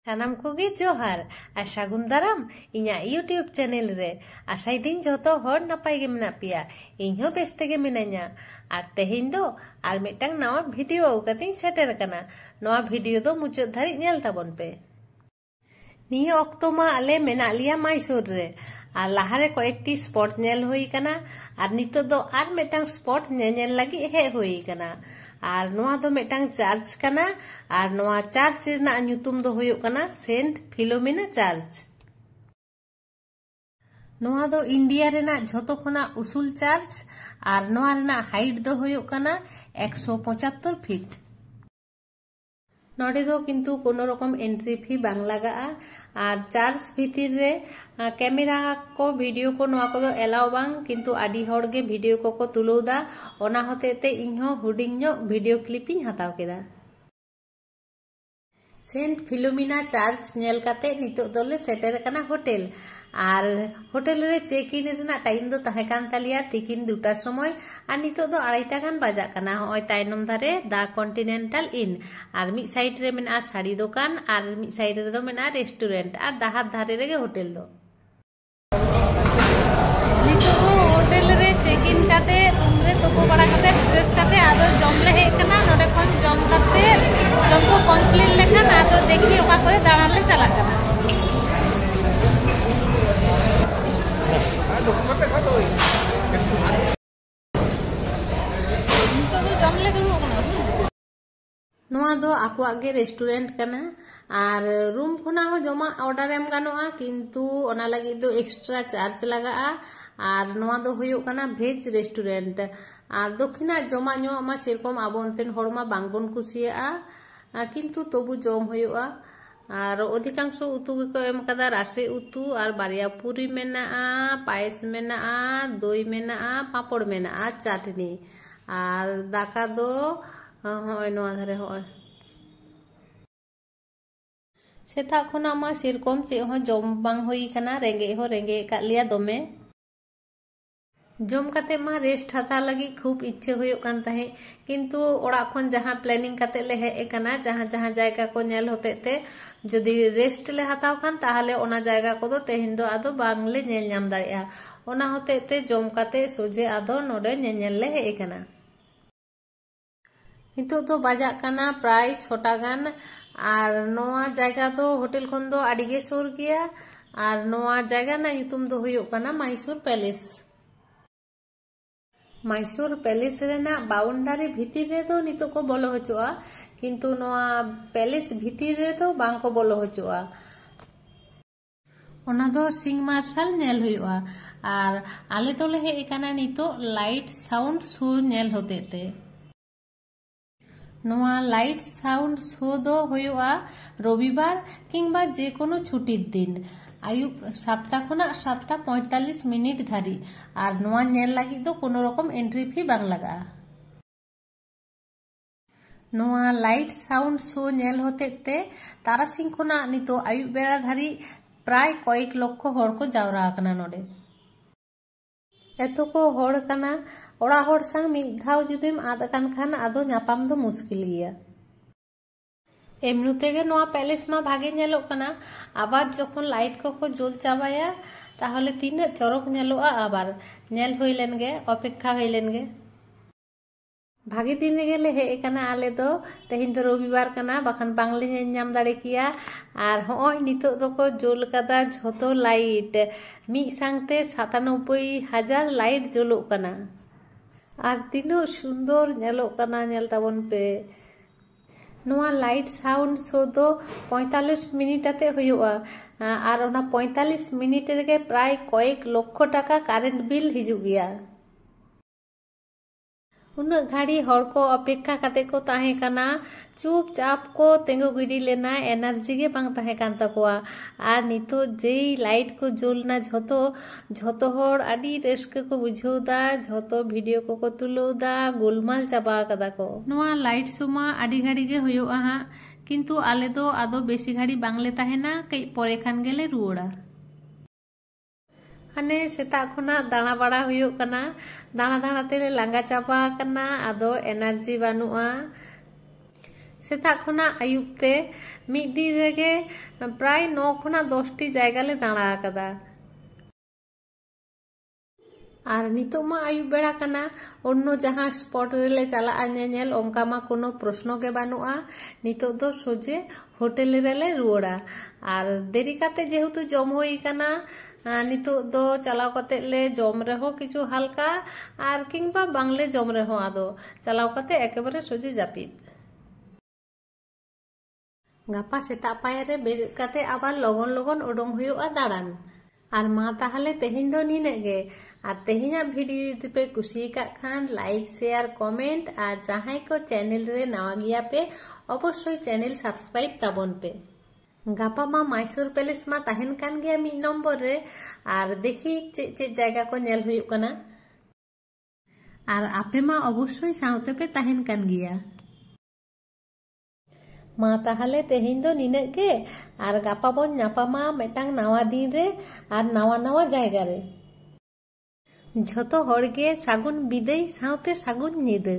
सानाम कोगे जोहार और सागुन दाराम इन्या यूट्यूब चैनल रे आशाई दिन जोतो हर नापाय गे मेना पिया इन्हो बेस्ते गे मिनान्या और तेहेन दो आर मिदटांग नवा भिडियो आउकातिन सेटेर कना नवा भिडियो दो मुचाद धारि नेल ताबोन पे निया ऑक्तो मा आले मेना लिया मैसूर रे और लाहारे कयेकटी स्पॉट नेल हुई कना और नितो दो आर मिदटांग स्पॉट नेल लगी हे हुई कना और नोआ दो मिदटांग चर्च कना और नोआ चर्च रेना न्युतुम दो हुयुग कना सेंट फिलोमिना चर्च। नोआ दो इंडिया रेना झोतो खोना उसूल चर्च और नोआ रेना हाइट दो हुयुग कना 175 फीट। नोडे दो किंतु कोनो रकम एंट्री फी बांग लगा और चर्च भीतर रे कैमरा को वीडियो को नोआ को दो एलाउ बांग किंतु आदि होड़ गे वीडियो को तुलौदा ओना होतेते इन्हो हुडिंग नो वीडियो क्लिपिंग हताव केदा। सेंट फिलोमिना चर्च नेल काते नितो दोले सेटेर कना होटेल और होटेल रे चेक इन रेना टाइम दो ताहे कान तालिया तिकिन 2टा समय और नितो दो 2:30 गान बाजा कना होय तायनम धारे दा कॉन्टिनेंटल इन और मिड साइड रे मेना साड़ी दुकान और मिड साइड रे दो मेना रेस्टोरेंट और डाहार धारे रे होटेल दो नितो दो होटेल रे चेक इन काते रूम रे तोको बड़ा काते फ्रेश काते आदो जम ले हे कना नोडे कोन जम काते जम को कंप्लीट लेखन आदो देखि ओका करे दाणा ले चला कना नोआ दो आकुआ गे रेस्टोरेंट कना और रूम खोना हो जमा ऑर्डर एम गानोआ किंतु ओना लगी दो एक्स्ट्रा चार्ज लगा और नोआ दो हुयुग कना भेज रेस्टोरेंट और दक्षिणा जमा नो मा सेरकम आबो अनतेन होड़मा बांगबन कुसिया किंतु तबु जम हुयुगा और अधिकांश उतु को एम कदा राशि उतु और बारिया पूरी मेना पायस मेना दई मेना पापड़ मेना चाटनी और दाका दो होय नोआ धारे होय सेता खोना मा सेरकम चे हो जम बांग हुई कना रेंगे हो रेंगे का लिया दोमे जम काते मा रेस्ट हता लगी खूब इच्छे हुयुग कान ताहे किंतु ओड़ा खन जहां प्लानिंग काते ले हे कना जहां जहां जायगा को नेल होतेते जदि रेस्ट ले हताव खान ताहले ओना जायगा को दो तेहिन दो आदो बांग ले नेल नाम दाड़िया ओना होतेते जम काते सोजे आदो नोडे नेल ले हे कना नितो दो बाजा कना प्राय 6टा गान और नोआ जायगा दो होटल खन दो आडिगे सुर गया और नोआ जायगा ना युतुम दो हुयुग कना मैसूर पैलेस। मैसूर पैलेस रेना बाउंडारी भीतर रे दो नितो को बोलो हचुआ किंतु नोआ पैलेस भीतर रे दो बांग को बोलो हचुआ ओना दो सिंह मार्शल नेल हुयुआ और आले तोले हे एकाना नितो लाइट साउंड शो नेल होतेते नोआ लाइट साउंड शो दो हुयुआ रविवार किंबा जे कोनो छुट्टिर दिन आयुब 7टा खोना 7:45 मिनिट धारी और नोआ नेल लगी दो कोनो रकम एंट्री फी बांग लगा। नोआ लाइट साउंड शो नेल होतेते तारासिंह खोना नितो आयुब बेड़ा धारी प्राय कयेक लक्ष हर को जावरा आकना नोडे एतो को हर कना ओड़ा हर संग मिद धाव जुदिम आद कान खान आदो नापाम दो मुश्किल गया एमनु तेगे नोआ पैलेस मा भागे नेलो कना आबार जखन लाइट को जोल चाबाया ताहले तीन चरक नेलोआ आबार नेल होई लेनगे अपेक्षा होई लेनगे भागे दिन गेले हे कना आले दो तेहिन दो रविवार कना बाखान बांगले नाम दाड़े किया और होय नितो दो को जोल कदा झोतो लाइट मी सांगते 97,000 लाइट जोलो कना और तीनो सुंदर नेलो कना नेल ताबन पे नोआ लाइट साउंड शो दो 45 मिनिट आते हुयुआ और ओना 45 मिनिट रे प्राय कयेक लक्ष टाका कारेंट बिल हिजुग गया उन घाड़ी हर को अपेक्षा काते को ताहे कना चुपचाप को तेंगो गिरी लेना एनार्जी गे बांग ताहे कान तकोआ और नितो जेई लाइट को जोलना झोतो हर आडी रेस्के को बुझौदा झोतो वीडियो को तुलौदा गोलमाल चाबा कदा को नोआ लाइट सुमा आडी घाड़ी गे हुयुआ हा किंतु आले दो आदो बेसी घाड़ी बांगले ताहेना कई परे खान गेले रुवाड़ा हाने सेता खोना दाणा बाड़ा हुयुग कना दाणा दाणा ते लांगा चाबा कना आदो एनार्जी बानुआ सेता खना आयुब ते मिद दिन रेगे प्राय 9 खना 10 टी जायगा ले दाड़ा आकदा। और नितो मा आयुब बेड़ा कना अन्य जहाँ स्पॉट रेले चला नेल ओंका मा कोनो प्रश्न के बानुआ। नितो दो सोजे होटेल रेले रुआड़ा और देरी काते जेहेतु जम होई कना नितो दो चलाव कते ले जम रहो किछु हल्का और किंबा बांगले जम रहो आदो चलाव कते एकेबारे सोजे जापिद। गापा सेता पायरे बेरेद काते आबार लगन लगन उडोंग हुयुआ दाड़ान। और मा ताहले तेहेन दो निने गे। और तेहेना भिडियो जुदि पे कुसी खान लाइक शेयर कमेंट और जहां को चैनल रे नवा गिया पे अवश्य चैनल सब्सक्राइब ताबन पे। गापा मा मैसूर पैलेस मा ताहेन कान गया 1 नम्बर रे और देखी चे जायगा को नेल हुयुग कना। और आपे मा अवश्य साउते पे ताहेन कान गया। मा ताहले तेहेन दो निने गे और गापा बन नापामा मेटांग नवा दिन रे और नवा नवा जायगा रे। झतो हर गे सागुन बिदाई साउते सागुन निदा।